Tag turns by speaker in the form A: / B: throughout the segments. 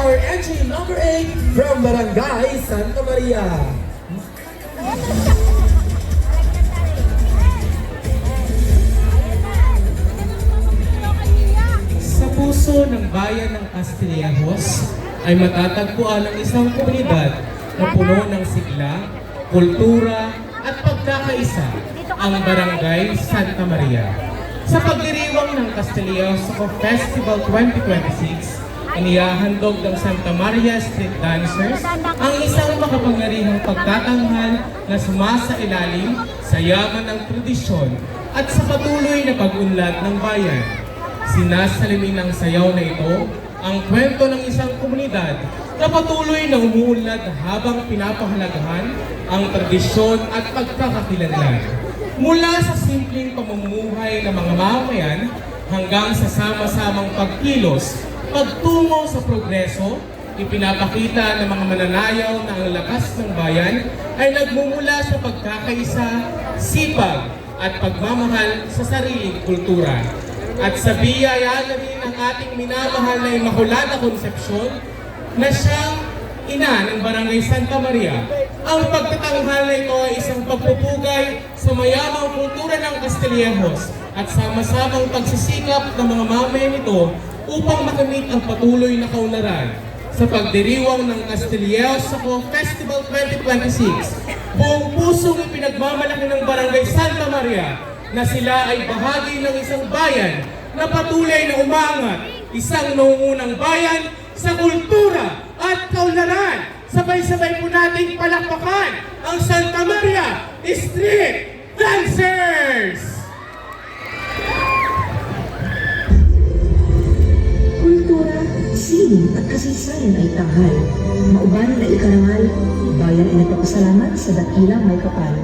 A: our entry number 8 from Barangay Santa Maria.
B: Sa puso ng bayan ng Castillejos ay matatagpuan ang isang komunidad na puno ng sigla, kultura at pagkakaisa, ang Barangay Santa Maria. Sa pagdiriwang ng Castillejos Festival 2026, inihahandog ng Santa Maria Street Dancers ang isang makapangyarihang pagtatanghal na sumasailalim sa yaman ng tradisyon at sa patuloy na pag-unlad ng bayan. Sinasalimin ng sayaw na ito ang kwento ng isang komunidad na patuloy na umuunlad habang pinapahalagahan ang tradisyon at pagkakakilanlan. Mula sa simpleng pamumuhay ng mga mamamayan hanggang sa sama-samang pagkilos, pagtungo sa progreso, ipinapakita ng mga mananayaw na ang lakas ng bayan ay nagmumula sa pagkakaisa, sipag at pagmamahal sa sariling kultura. At sa biyaya na rin ang ating minamahal na Immaculada Concepcion na siyang ina ng Barangay Santa Maria. Ang pagtatanghal na ito ay isang pagpupugay sa mayamang kultura ng Castillejos at sama-samang pagsisikap ng mga mamayan nito upang makamit ang patuloy na kaunlaran. Sa pagdiriwang ng Castillejos Festival 2026, buong pusong ipinagmamalaki ng Barangay Santa Maria na sila ay bahagi ng isang bayan na patuloy na umangat, isang nauunang bayan sa kultura at kaunlaran. Sabay-sabay po nating palakpakan ang Santa Maria Street Dancers!
C: Kultura, sining at kasaysayan ay tanghal. Mauban na ikarangal, bayan ay nagpapasalamat sa dakilang may kapal.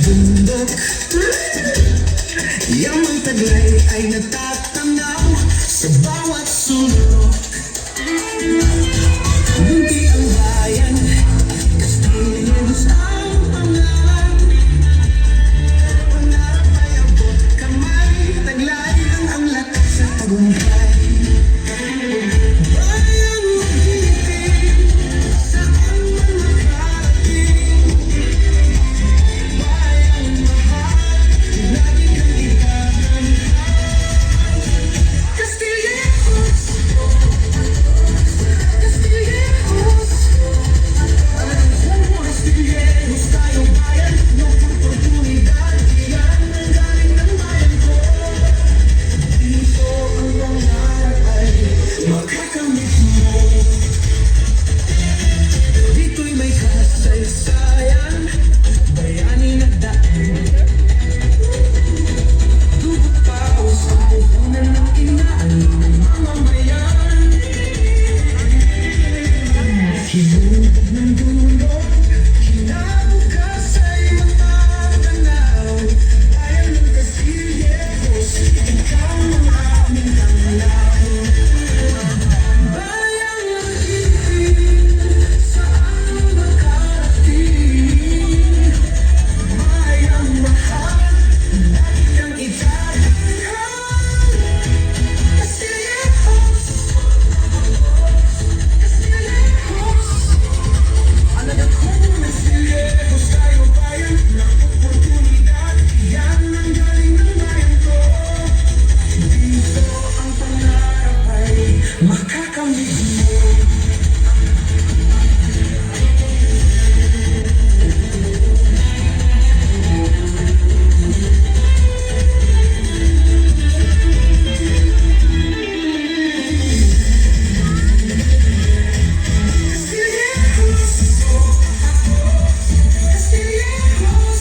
D: bundok. Yung taglay ay natatanaw sa bawat sulok. Munti ang bayan, Castillos ang pangarap. Pangarap ay abot kamay, taglay ang anglat sa tagumpay. Bayang magiging, saan man makarating. Bayang mahal, lagi kang itatanggap. Castillejos, Castillejos, Castillejos tayo bayan ng oportunidad. Iyan ang galing ng bayan ko. Dito ang pangarap ay makakamit mo. Dito'y may kasaysayan, bayani na daan. Dugot pa o sa puhunan ng inaan ng mamamayan. Hinubog ng dulo, kinabukas ay matatanaw. Bayan ng Castillejos, ikaw ang aming tanglaw. Bayang magiging, saan makarating. Bayang mahal, lagi kang itatanggap. Castillejos, Castillejos, alaga kong Castillejos tayo bayan ng oportunidad. Yan ang galing ng bayan ko. Dito ang pangarap ay makakamit mo. Castillejos, Castillejos,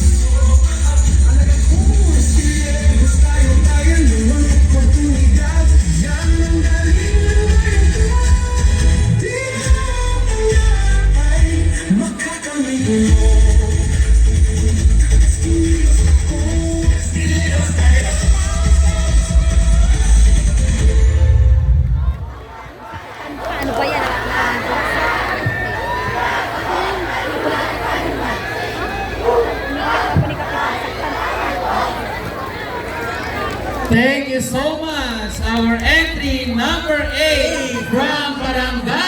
D: alaga kong Castillejos tayo bayan ng oportunidad. Yan ang galing ng bayan ko. Dito ang pangarap ay makakamit mo.
E: Ano ba yan?
B: Thank you so much. Our entry number 8 from Barangay